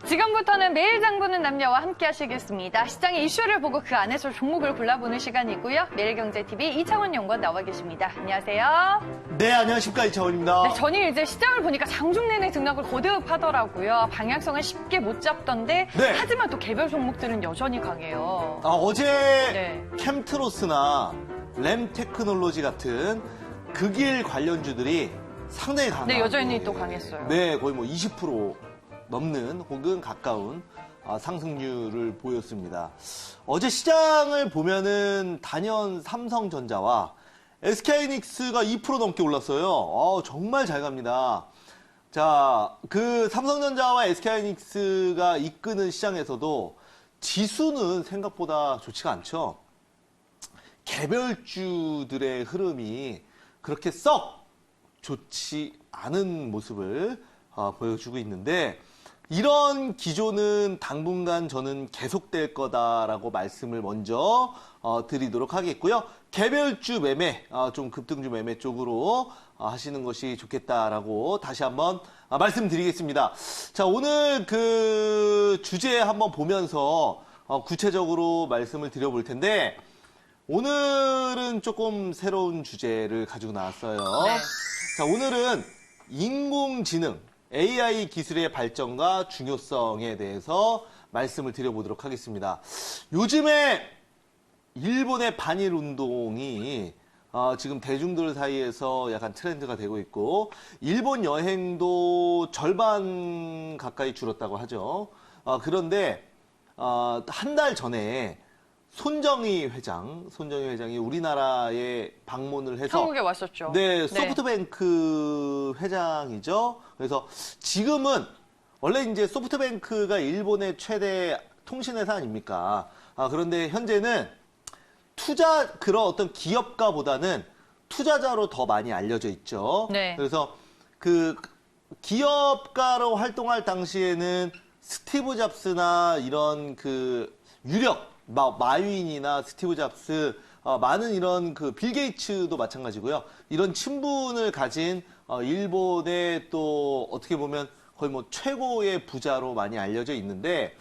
지금부터는 매일 장 보는 남녀와 함께 하시겠습니다. 시장의 이슈를 보고 그 안에서 종목을 골라보는 시간이고요. 매일경제TV 이창원 연구원 나와 계십니다. 안녕하세요. 네, 안녕하십니까. 이창원입니다. 네, 전일 이제 시장을 보니까 장중 내내 등락을 거듭하더라고요. 방향성을 쉽게 못 잡던데 네. 하지만 또 개별 종목들은 여전히 강해요. 어제 캠트로스나 램테크놀로지 같은 극일 관련주들이 상당히 강하게. 네, 여전히 또 강했어요. 네, 거의 뭐 20% 넘는 혹은 가까운 상승률을 보였습니다. 어제 시장을 보면은 단연 삼성전자와 SK하이닉스가 2% 넘게 올랐어요. 정말 잘 갑니다. 자, 그 삼성전자와 SK하이닉스가 이끄는 시장에서도 지수는 생각보다 좋지가 않죠. 개별주들의 흐름이 그렇게 썩 좋지 않은 모습을 보여주고 있는데, 이런 기조는 당분간 저는 계속될 거다라고 말씀을 먼저 드리도록 하겠고요. 개별주 매매, 좀 급등주 매매 쪽으로 하시는 것이 좋겠다라고 다시 한번 말씀드리겠습니다. 자, 오늘 그 주제 한번 보면서 구체적으로 말씀을 드려볼 텐데, 오늘은 조금 새로운 주제를 가지고 나왔어요. 네. 자, 오늘은 인공지능, AI 기술의 발전과 중요성에 대해서 말씀을 드려보도록 하겠습니다. 요즘에 일본의 반일 운동이 지금 대중들 사이에서 약간 트렌드가 되고 있고, 일본 여행도 절반 가까이 줄었다고 하죠. 그런데 한 달 전에 손정희 회장이 우리나라에 방문을 해서 한국에 왔었죠. 네, 소프트뱅크 회장이죠. 그래서 지금은 원래 이제 소프트뱅크가 일본의 최대 통신회사 아닙니까? 그런데 현재는 그런 어떤 기업가보다는 투자자로 더 많이 알려져 있죠. 네. 그래서 그 기업가로 활동할 당시에는 스티브 잡스나 이런 그 유력 마윈이나 스티브 잡스, 많은 이런 그 빌 게이츠도 마찬가지고요. 이런 친분을 가진 일본의 또 어떻게 보면 거의 뭐 최고의 부자로 많이 알려져 있는데,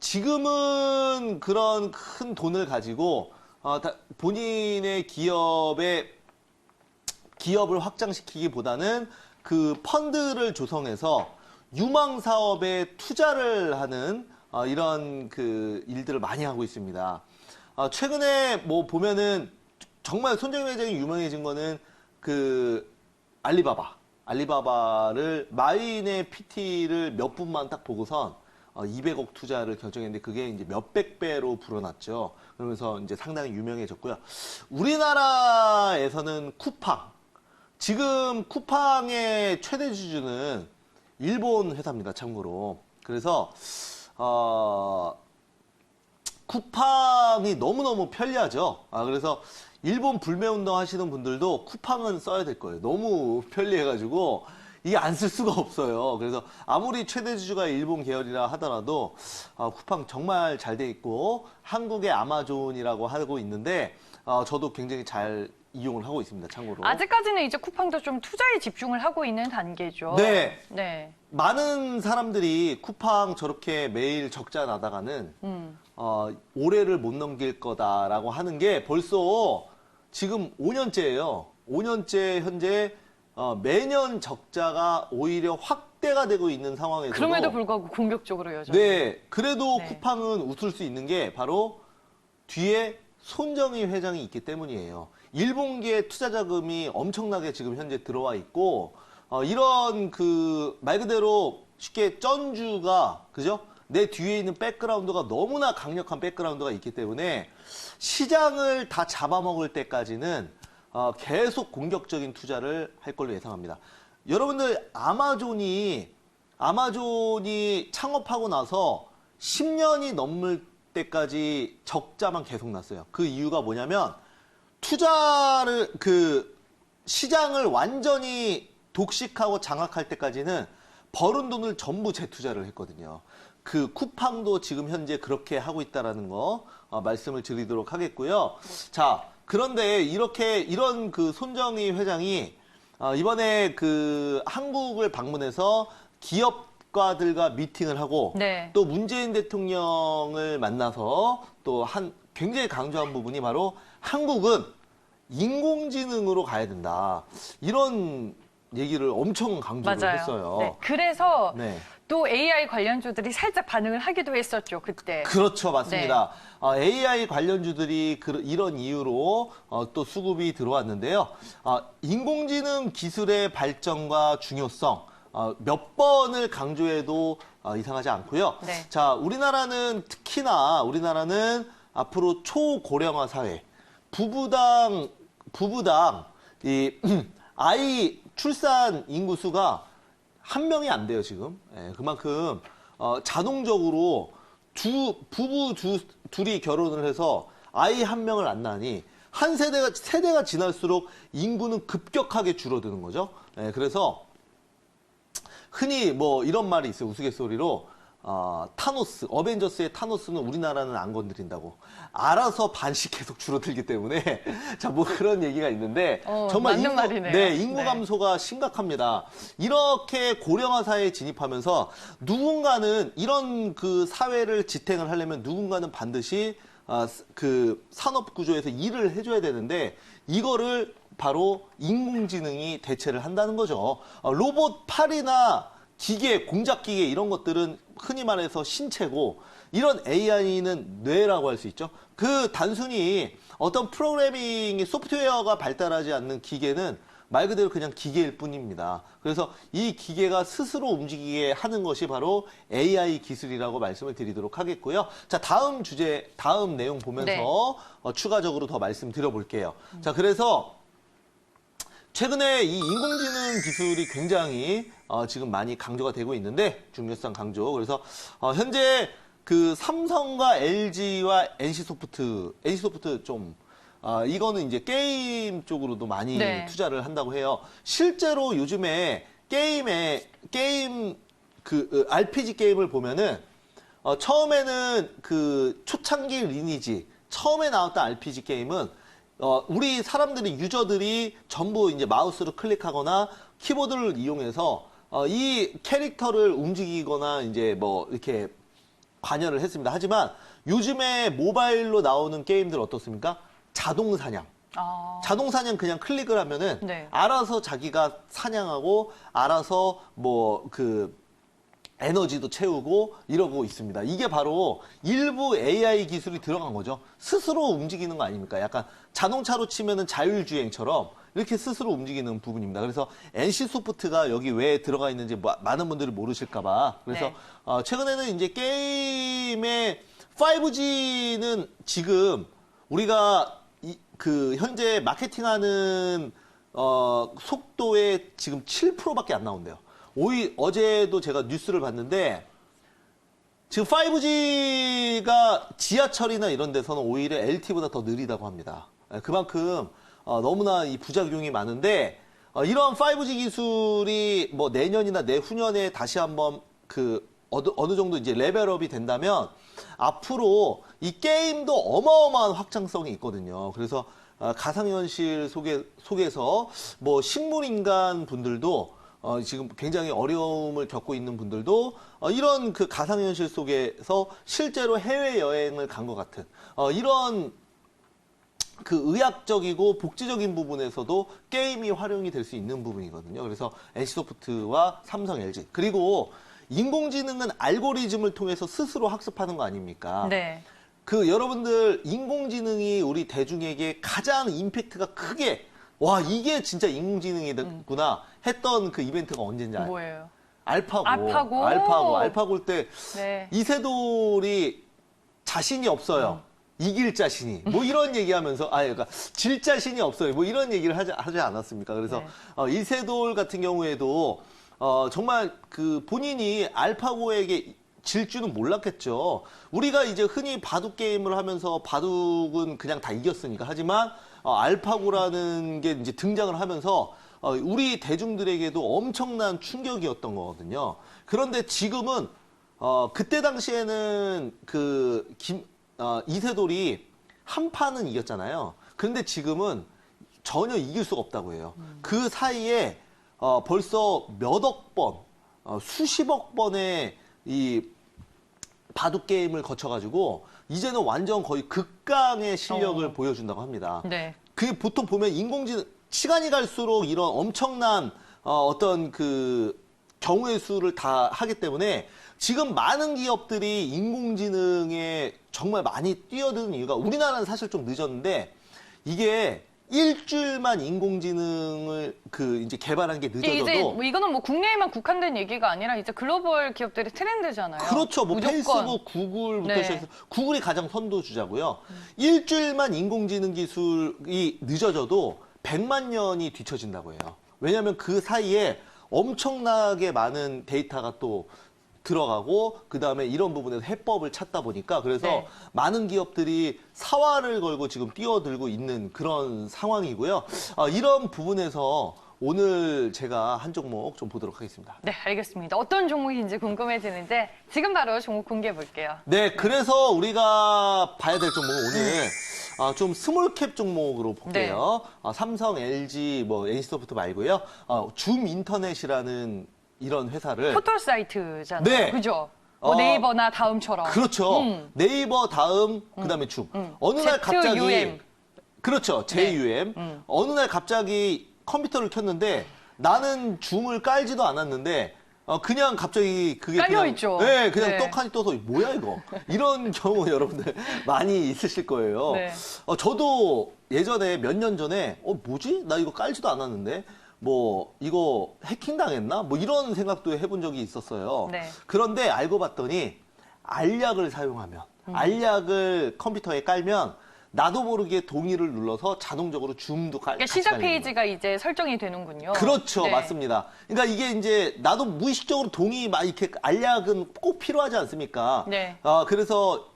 지금은 그런 큰 돈을 가지고 본인의 기업을 확장시키기보다는 그 펀드를 조성해서 유망 사업에 투자를 하는 이런 그 일들을 많이 하고 있습니다. 최근에 뭐 보면은 정말 손정희 회장이 유명해진 거는 그 알리바바를 마윈의 PT를 몇 분만 딱 보고선 200억 투자를 결정했는데, 그게 이제 몇백 배로 불어났죠. 그러면서 이제 상당히 유명해졌고요. 우리나라에서는 쿠팡. 지금 쿠팡의 최대 주주는 일본 회사입니다, 참고로. 그래서 쿠팡이 너무너무 편리하죠. 그래서 일본 불매운동 하시는 분들도 쿠팡은 써야 될 거예요. 너무 편리해가지고 이게 안 쓸 수가 없어요. 그래서 아무리 최대 주주가 일본 계열이라 하더라도 쿠팡 정말 잘 돼 있고, 한국의 아마존이라고 하고 있는데 저도 굉장히 잘 이용을 하고 있습니다, 참고로. 아직까지는 이제 쿠팡도 좀 투자에 집중을 하고 있는 단계죠. 네. 네. 많은 사람들이 쿠팡 저렇게 매일 적자 나다가는 올해를 못 넘길 거다라고 하는 게 벌써 지금 5년째예요. 5년째 현재 매년 적자가 오히려 확대가 되고 있는 상황에서도, 그럼에도 불구하고 공격적으로 여전히. 네, 그래도 네. 쿠팡은 웃을 수 있는 게 바로 뒤에 손정희 회장이 있기 때문이에요. 일본계 투자 자금이 엄청나게 지금 현재 들어와 있고, 이런 그 말 그대로 쉽게 쩐주가, 그죠? 내 뒤에 있는 백그라운드가 너무나 강력한 백그라운드가 있기 때문에 시장을 다 잡아먹을 때까지는 계속 공격적인 투자를 할 걸로 예상합니다. 여러분들 아마존이 창업하고 나서 10년이 넘을 때까지 적자만 계속 났어요. 그 이유가 뭐냐면 시장을 완전히 독식하고 장악할 때까지는 벌은 돈을 전부 재투자를 했거든요. 그 쿠팡도 지금 현재 그렇게 하고 있다라는 거 말씀을 드리도록 하겠고요. 자, 그런데 이런 그 손정희 회장이 이번에 그 한국을 방문해서 기업 과들과 미팅을 하고 네. 또 문재인 대통령을 만나서 또 굉장히 강조한 부분이 바로 한국은 인공지능으로 가야 된다. 이런 얘기를 엄청 강조를 맞아요. 했어요. 네. 그래서 네. 또 AI 관련주들이 살짝 반응을 하기도 했었죠, 그때. 그렇죠, 맞습니다. AI 관련주들이 이런 이유로 또 수급이 들어왔는데요. 인공지능 기술의 발전과 중요성 몇 번을 강조해도 이상하지 않고요. 네. 자, 특히나 우리나라는 앞으로 초고령화 사회, 부부당 이 아이 출산 인구 수가 한 명이 안 돼요, 지금. 예, 그만큼 자동적으로 부부 둘이 결혼을 해서 아이 한 명을 안 낳으니 세대가 지날수록 인구는 급격하게 줄어드는 거죠. 예, 그래서 흔히 뭐 이런 말이 있어요. 우스갯소리로 어벤져스의 타노스는 우리나라는 안 건드린다고. 알아서 반씩 계속 줄어들기 때문에 자, 뭐 그런 얘기가 있는데 정말 맞는 말이네요. 네, 인구 네. 감소가 심각합니다. 이렇게 고령화 사회에 진입하면서 누군가는 이런 그 사회를 지탱을 하려면 누군가는 반드시 그 산업 구조에서 일을 해줘야 되는데 이거를 바로 인공지능이 대체를 한다는 거죠. 로봇 팔이나 기계, 공작기계 이런 것들은 흔히 말해서 신체고 이런 AI는 뇌라고 할 수 있죠. 그 단순히 어떤 프로그래밍 소프트웨어가 발달하지 않는 기계는 말 그대로 그냥 기계일 뿐입니다. 그래서 이 기계가 스스로 움직이게 하는 것이 바로 AI 기술이라고 말씀을 드리도록 하겠고요. 자, 다음 내용 보면서 네. 추가적으로 더 말씀드려볼게요. 자, 그래서 최근에 이 인공지능 기술이 굉장히 지금 많이 강조가 되고 있는데 중요성 강조. 그래서 현재 그 삼성과 LG와 NC소프트 좀 이거는 이제 게임 쪽으로도 많이 네. 투자를 한다고 해요. 실제로 요즘에 RPG 게임을 보면은 처음에는 그 초창기 리니지 처음에 나왔던 RPG 게임은 우리 유저들이 전부 이제 마우스를 클릭하거나 키보드를 이용해서 이 캐릭터를 움직이거나 이제 뭐 이렇게 관여를 했습니다. 하지만 요즘에 모바일로 나오는 게임들 어떻습니까? 자동 사냥. 자동 사냥 그냥 클릭을 하면은 네. 알아서 자기가 사냥하고 알아서 뭐 에너지도 채우고 이러고 있습니다. 이게 바로 일부 AI 기술이 들어간 거죠. 스스로 움직이는 거 아닙니까? 약간 자동차로 치면은 자율주행처럼 이렇게 스스로 움직이는 부분입니다. 그래서 NC소프트가 여기 왜 들어가 있는지 많은 분들이 모르실까봐. 그래서 네. 최근에는 이제 게임의 5G는 지금 우리가 현재 마케팅하는 속도의 지금 7%밖에 안 나온대요. 어제도 제가 뉴스를 봤는데 지금 5G가 지하철이나 이런 데서는 오히려 LTE보다 더 느리다고 합니다. 그만큼 너무나 이 부작용이 많은데 이러한 5G 기술이 뭐 내년이나 내후년에 다시 한번 어느 정도 이제 레벨업이 된다면 앞으로 이 게임도 어마어마한 확장성이 있거든요. 그래서 가상현실 속에서 뭐 식물인간 분들도 지금 굉장히 어려움을 겪고 있는 분들도 이런 그 가상현실 속에서 실제로 해외여행을 간 것 같은 이런 그 의학적이고 복지적인 부분에서도 게임이 활용이 될 수 있는 부분이거든요. 그래서 NC소프트와 삼성, LG 그리고 인공지능은 알고리즘을 통해서 스스로 학습하는 거 아닙니까? 네. 여러분들 인공지능이 우리 대중에게 가장 임팩트가 크게 와 이게 진짜 인공지능이구나 했던 그 이벤트가 언제인지 알아요? 뭐예요? 알파고. 알파고일 때 네. 이세돌이 자신이 없어요. 이길 자신이. 뭐 이런 얘기하면서 그러니까 질 자신이 없어요. 뭐 이런 얘기를 하지 않았습니까? 그래서 네. 이세돌 같은 경우에도 정말 그 본인이 알파고에게 질 줄은 몰랐겠죠. 우리가 이제 흔히 바둑 게임을 하면서 바둑은 그냥 다 이겼으니까. 하지만 알파고라는 게 이제 등장을 하면서 우리 대중들에게도 엄청난 충격이었던 거거든요. 그런데 지금은 그때 당시에는 이세돌이 한 판은 이겼잖아요. 그런데 지금은 전혀 이길 수가 없다고 해요. 그 사이에 벌써 몇억 번, 수십억 번의 이 바둑 게임을 거쳐가지고 이제는 완전 거의 극강의 실력을 보여준다고 합니다. 네. 그 보통 보면 인공지능 시간이 갈수록 이런 엄청난 어떤 그 경우의 수를 다 하기 때문에 지금 많은 기업들이 인공지능에 정말 많이 뛰어드는 이유가 우리나라는 사실 좀 늦었는데 이게 일주일만 인공지능을 이제 개발한 게 늦어져도 이제 뭐 이거는 뭐 국내에만 국한된 얘기가 아니라 이제 글로벌 기업들의 트렌드잖아요. 그렇죠. 뭐 무조건. 페이스북, 구글부터 네. 시작해서 구글이 가장 선두주자고요. 일주일만 인공지능 기술이 늦어져도 100만 년이 뒤처진다고 해요. 왜냐하면 그 사이에 엄청나게 많은 데이터가 또 들어가고 그다음에 이런 부분에서 해법을 찾다 보니까 그래서 네. 많은 기업들이 사활을 걸고 지금 뛰어들고 있는 그런 상황이고요. 이런 부분에서 오늘 제가 한 종목 좀 보도록 하겠습니다. 네, 알겠습니다. 어떤 종목인지 궁금해지는데 지금 바로 종목 공개해 볼게요. 네, 그래서 우리가 봐야 될 종목은 오늘 좀 스몰캡 종목으로 볼게요. 삼성, LG, 뭐 NC소프트 말고요. 줌 인터넷이라는 이런 회사를 포털 사이트잖아요. 네. 그죠? 뭐 네이버나 다음처럼. 그렇죠. 네이버 다음 그다음에 줌. 어느 날 갑자기 ZUM. 그렇죠. JUM. 어느 날 갑자기 컴퓨터를 켰는데 나는 줌을 깔지도 않았는데 그냥 갑자기 그게 깔려 그냥 있죠. 네, 그냥 네. 떡하니 떠서 뭐야 이거. 이런 경우 여러분들 많이 있으실 거예요. 네. 저도 예전에 몇 년 전에 뭐지? 나 이거 깔지도 않았는데 뭐 이거 해킹 당했나? 뭐 이런 생각도 해본 적이 있었어요. 네. 그런데 알고 봤더니 알약을 사용하면 알약을 컴퓨터에 깔면 나도 모르게 동의를 눌러서 자동적으로 줌도 그러니까 같이 시작 깔리는 거예요. 페이지가 이제 설정이 되는군요. 그렇죠. 네. 맞습니다. 그러니까 이게 이제 나도 무의식적으로 동의 막 이렇게 알약은 꼭 필요하지 않습니까? 네. 그래서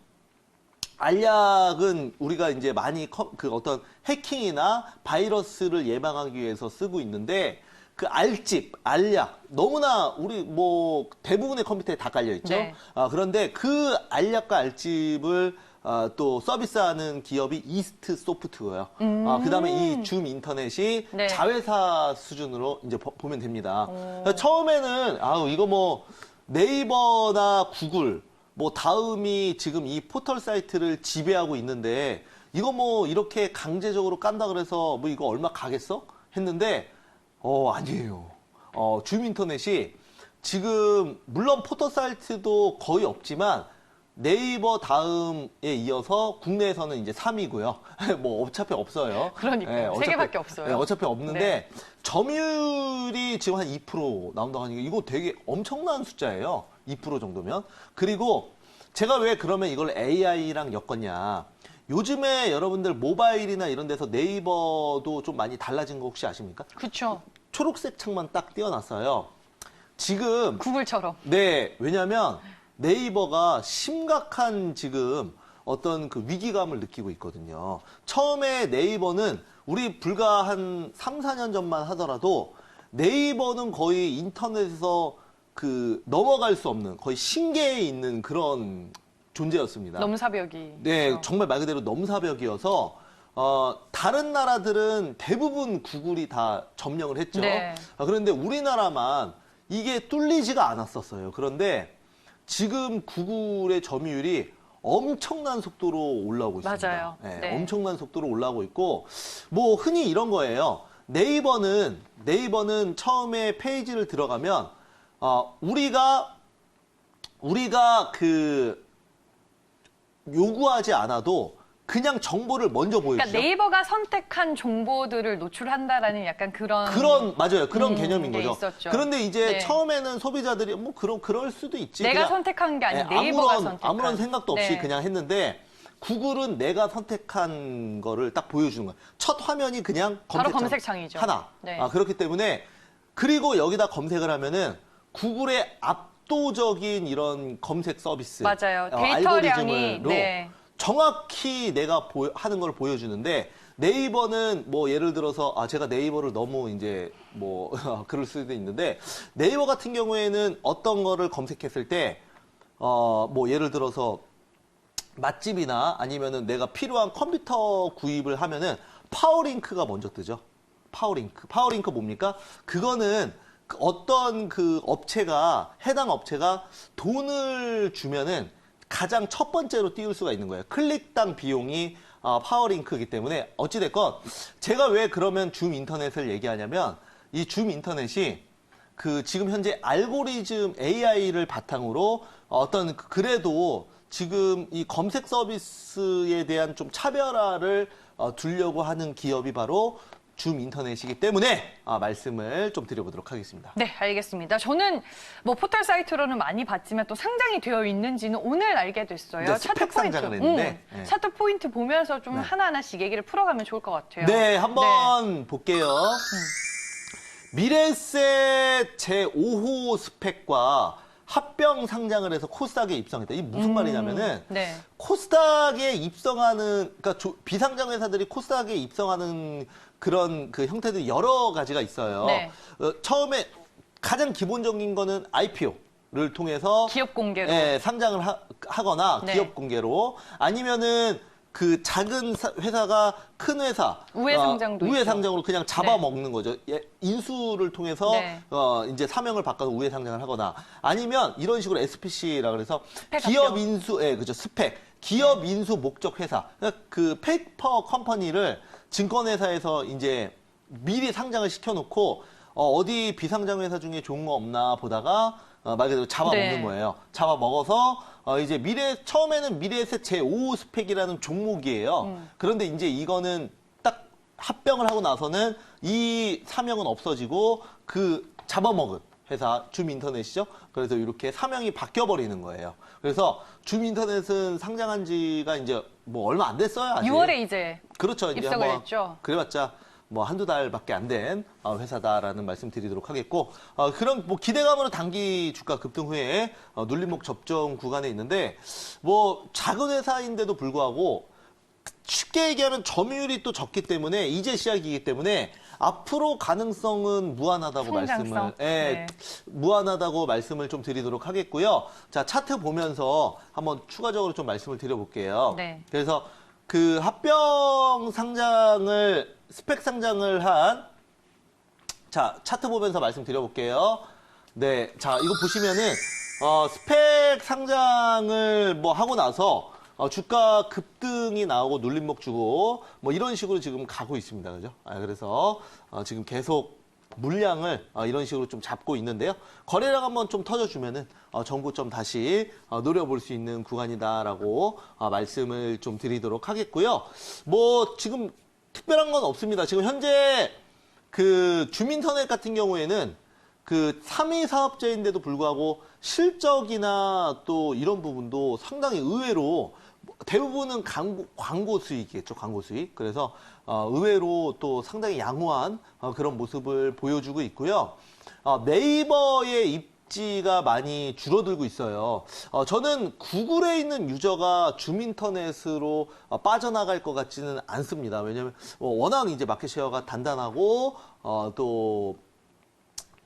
알약은 우리가 이제 많이 그 어떤 해킹이나 바이러스를 예방하기 위해서 쓰고 있는데 그 알집, 알약 너무나 우리 뭐 대부분의 컴퓨터에 다 깔려 있죠. 네. 그런데 그 알약과 알집을 또 서비스하는 기업이 이스트 소프트웨어. 그다음에 이 줌 인터넷이 네. 자회사 수준으로 이제 보면 됩니다. 처음에는 이거 뭐 네이버나 구글 뭐 다음이 지금 이 포털 사이트를 지배하고 있는데 이거 뭐 이렇게 강제적으로 깐다 그래서 뭐 이거 얼마 가겠어? 했는데 아니에요. 줌 인터넷이 지금 물론 포털 사이트도 거의 없지만 네이버 다음에 이어서 국내에서는 이제 3위고요. 뭐 어차피 없어요. 그러니까요. 세 개밖에 없어요. 어차피 없는데 네. 점유율이 지금 한 2% 나온다고 하니까 이거 되게 엄청난 숫자예요. 2% 정도면. 그리고 제가 왜 그러면 이걸 AI랑 엮었냐. 요즘에 여러분들 모바일이나 이런 데서 네이버도 좀 많이 달라진 거 혹시 아십니까? 그렇죠. 초록색 창만 딱 띄워놨어요. 지금 구글처럼. 네, 왜냐면 네이버가 심각한 지금 어떤 그 위기감을 느끼고 있거든요. 처음에 네이버는 우리 불과 한 3, 4년 전만 하더라도 네이버는 거의 인터넷에서 그 넘어갈 수 없는 거의 신계에 있는 그런 존재였습니다. 넘사벽이. 네, 그렇죠. 정말 말 그대로 넘사벽이어서 다른 나라들은 대부분 구글이 다 점령을 했죠. 네. 그런데 우리나라만 이게 뚫리지가 않았었어요. 그런데 지금 구글의 점유율이 엄청난 속도로 올라오고 있습니다. 맞아요. 네, 네. 엄청난 속도로 올라오고 있고 뭐 흔히 이런 거예요. 네이버는 처음에 페이지를 들어가면 우리가 그 요구하지 않아도 그냥 정보를 먼저 보여주죠. 그러니까 네이버가 선택한 정보들을 노출한다라는 약간 맞아요. 그런 개념인 게 거죠. 있었죠. 그런데 이제 네. 처음에는 소비자들이 뭐 그럴 수도 있지. 내가 그냥, 선택한 게 아니고 네이버가 선택한. 아무런 생각도 없이 네. 그냥 했는데 구글은 내가 선택한 거를 딱 보여주는 거예요. 첫 화면이 그냥 바로 검색창이죠. 하나. 네. 그렇기 때문에 그리고 여기다 검색을 하면은 구글의 압도적인 이런 검색 서비스. 맞아요. 데이터량이 알고리즘으로 네. 정확히 내가 하는 걸 보여주는데 네이버는 뭐 예를 들어서 제가 네이버를 너무 이제 뭐 그럴 수도 있는데 네이버 같은 경우에는 어떤 거를 검색했을 때 뭐 예를 들어서 맛집이나 아니면은 내가 필요한 컴퓨터 구입을 하면은 파워링크가 먼저 뜨죠. 파워링크 뭡니까? 그거는 어떤 그 업체가, 해당 업체가 돈을 주면은 가장 첫 번째로 띄울 수가 있는 거예요. 클릭당 비용이 파워링크이기 때문에 어찌됐건 제가 왜 그러면 줌 인터넷을 얘기하냐면 이 줌 인터넷이 그 지금 현재 알고리즘 AI를 바탕으로 어떤 그래도 지금 이 검색 서비스에 대한 좀 차별화를 두려고 하는 기업이 바로 줌 인터넷이기 때문에 말씀을 좀 드려보도록 하겠습니다. 네, 알겠습니다. 저는 뭐 포털 사이트로는 많이 봤지만 또 상장이 되어 있는지는 오늘 알게 됐어요. 네, 스펙 상장을 했는데. 네. 차트 포인트 보면서 좀 네. 하나하나씩 얘기를 풀어가면 좋을 것 같아요. 네, 한번 볼게요. 미래에셋 제5호 스펙과 합병 상장을 해서 코스닥에 입성했다. 이게 무슨 말이냐면은 네. 코스닥에 입성하는, 그러니까 비상장 회사들이 코스닥에 입성하는 그런 그 형태들이 여러 가지가 있어요. 네. 처음에 가장 기본적인 거는 IPO를 통해서 기업 공개로. 예, 상장을 하거나 네. 기업 공개로 아니면은 그 작은 회사가 큰 회사 우회 상장도 우회 있죠. 상장으로 그냥 잡아먹는 거죠. 예, 인수를 통해서 네. 이제 사명을 바꿔서 우회 상장을 하거나 아니면 이런 식으로 SPC라 그래서 스펙 기업 합병. 인수, 예, 그죠, 스펙 기업 인수 목적 회사 그러니까 그 페이퍼 컴퍼니를 증권회사에서 이제 미리 상장을 시켜놓고 어디 비상장 회사 중에 좋은 거 없나 보다가 말 그대로 잡아먹는 네. 거예요. 잡아먹어서 이제 처음에는 미래에셋 제5 스펙이라는 종목이에요. 그런데 이제 이거는 딱 합병을 하고 나서는 이 사명은 없어지고 그 잡아먹은 회사 줌 인터넷이죠. 그래서 이렇게 사명이 바뀌어버리는 거예요. 그래서 줌 인터넷은 상장한 지가 이제 뭐 얼마 안 됐어요. 아직. 6월에 이제 그렇죠. 이제 입성을 뭐 했죠. 그래봤자 뭐 한두 달밖에 안 된 회사다라는 말씀 드리도록 하겠고 그런 뭐 기대감으로 단기 주가 급등 후에 눌림목 접종 구간에 있는데 뭐 작은 회사인데도 불구하고 쉽게 얘기하면 점유율이 또 적기 때문에 이제 시작이기 때문에 앞으로 가능성은 무한하다고 성장성. 말씀을 네. 무한하다고 말씀을 좀 드리도록 하겠고요. 자, 차트 보면서 한번 추가적으로 좀 말씀을 드려볼게요. 네. 그래서 그 합병 상장을 스펙 상장을 한 자, 차트 보면서 말씀드려볼게요. 네, 자, 이거 보시면은 스펙 상장을 뭐 하고 나서 주가 급등이 나오고 눌림목 주고 뭐 이런 식으로 지금 가고 있습니다. 그죠? 그래서 지금 계속 물량을 이런 식으로 좀 잡고 있는데요. 거래량 한번 좀 터져주면은 정고점 다시 노려볼 수 있는 구간이다라고 말씀을 좀 드리도록 하겠고요. 뭐 지금 특별한 건 없습니다. 지금 현재 그 줌인터넷 같은 경우에는 그 3위 사업자인데도 불구하고 실적이나 또 이런 부분도 상당히 의외로 대부분은 광고 수익이겠죠, 광고 수익. 그래서 의외로 또 상당히 양호한 그런 모습을 보여주고 있고요. 네이버의 입지가 많이 줄어들고 있어요. 저는 구글에 있는 유저가 줌인터넷으로 빠져나갈 것 같지는 않습니다. 왜냐하면 워낙 이제 마켓 쉐어가 단단하고 또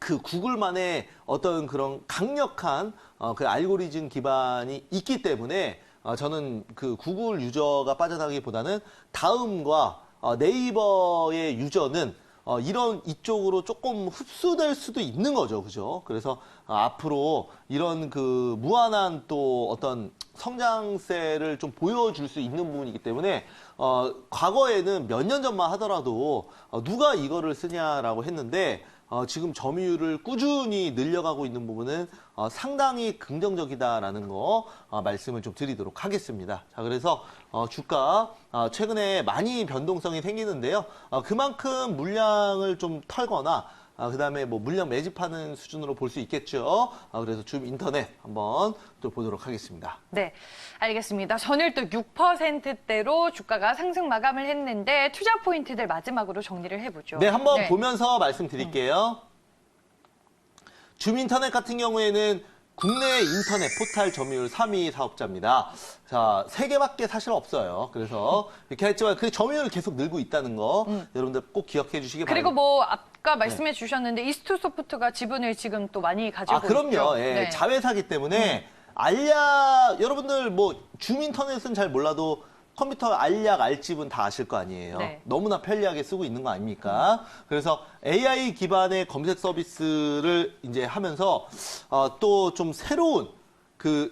그 구글만의 어떤 그런 강력한 그 알고리즘 기반이 있기 때문에 저는 그 구글 유저가 빠져나가기보다는 다음과 네이버의 유저는 이런 이쪽으로 조금 흡수될 수도 있는 거죠. 그죠? 그래서 앞으로 이런 그 무한한 또 어떤 성장세를 좀 보여줄 수 있는 부분이기 때문에 과거에는 몇 년 전만 하더라도 누가 이거를 쓰냐라고 했는데 지금 점유율을 꾸준히 늘려가고 있는 부분은 상당히 긍정적이다라는 거 말씀을 좀 드리도록 하겠습니다. 자, 그래서 주가 최근에 많이 변동성이 생기는데요. 그만큼 물량을 좀 털거나 그 다음에 뭐 물량 매집하는 수준으로 볼 수 있겠죠. 그래서 줌 인터넷 한번 또 보도록 하겠습니다. 네, 알겠습니다. 전일도 6%대로 주가가 상승 마감을 했는데 투자 포인트들 마지막으로 정리를 해보죠. 네, 한번 보면서 말씀드릴게요. 줌 인터넷 같은 경우에는 국내 인터넷 포탈 점유율 3위 사업자입니다. 자, 3개밖에 사실 없어요. 그래서 이렇게 했지만 그 점유율을 계속 늘고 있다는 거 여러분들 꼭 기억해 주시기 바랍니다. 그리고 뭐 아까 말씀해 주셨는데 이스투소프트가 지분을 지금 또 많이 가지고 있죠. 그럼요. 예, 네. 자회사기 때문에 여러분들 뭐 줌 인터넷은 잘 몰라도 컴퓨터 알약, 알집은 다 아실 거 아니에요. 네. 너무나 편리하게 쓰고 있는 거 아닙니까? 그래서 AI 기반의 검색 서비스를 이제 하면서 또 좀 새로운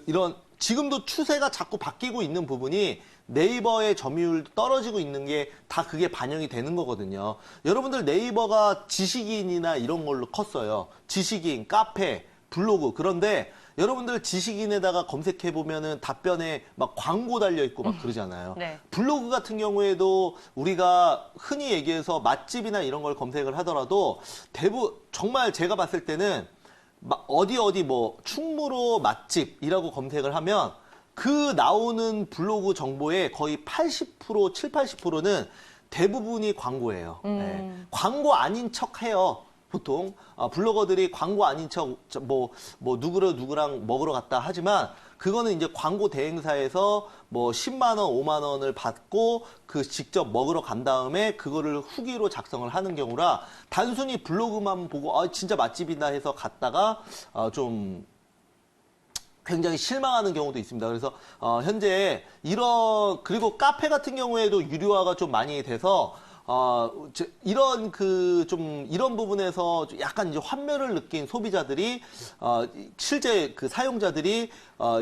이런 지금도 추세가 자꾸 바뀌고 있는 부분이 네이버의 점유율도 떨어지고 있는 게 다 그게 반영이 되는 거거든요. 여러분들 네이버가 지식인이나 이런 걸로 컸어요. 지식인, 카페, 블로그. 그런데 여러분들 지식인에다가 검색해 보면은 답변에 막 광고 달려 있고 막 그러잖아요. 네. 블로그 같은 경우에도 우리가 흔히 얘기해서 맛집이나 이런 걸 검색을 하더라도 정말 제가 봤을 때는 어디 뭐 충무로 맛집이라고 검색을 하면 그 나오는 블로그 정보의 거의 80%, 80%는 대부분이 광고예요. 네. 광고 아닌 척 해요. 보통 블로거들이 광고 아닌 척 누구랑 먹으러 갔다 하지만 그거는 이제 광고 대행사에서 뭐 10만 원, 5만 원을 받고 그 직접 먹으러 간 다음에 그거를 후기로 작성을 하는 경우라 단순히 블로그만 보고 진짜 맛집이다 해서 갔다가 좀 굉장히 실망하는 경우도 있습니다. 그래서 현재 그리고 카페 같은 경우에도 유료화가 좀 많이 돼서 이런 이런 부분에서 약간 이제 환멸을 느낀 소비자들이 실제 그 사용자들이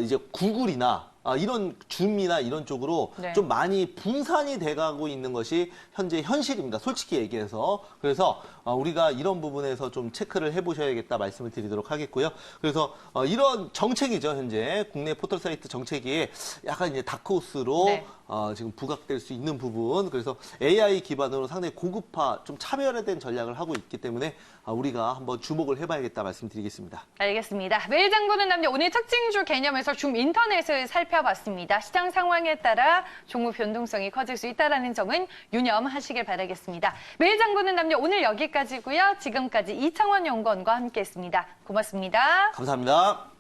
이제 구글이나 이런 줌이나 이런 쪽으로 네. 좀 많이 분산이 돼가고 있는 것이 현재 현실입니다. 솔직히 얘기해서. 그래서 우리가 이런 부분에서 좀 체크를 해보셔야겠다 말씀을 드리도록 하겠고요. 그래서 이런 정책이죠. 현재 국내 포털 사이트 정책이 약간 이제 다크호스로 네. 지금 부각될 수 있는 부분. 그래서 AI 기반으로 상당히 고급화, 좀 차별화된 전략을 하고 있기 때문에 우리가 한번 주목을 해봐야겠다 말씀드리겠습니다. 알겠습니다. 매일 장 보는 남녀 오늘 특징주 개념에서 줌 인터넷을 살펴봤습니다. 시장 상황에 따라 종목 변동성이 커질 수 있다는 점은 유념하시길 바라겠습니다. 매일 장 보는 남녀 오늘 여기까지고요. 지금까지 이창원 연구원과 함께했습니다. 고맙습니다. 감사합니다.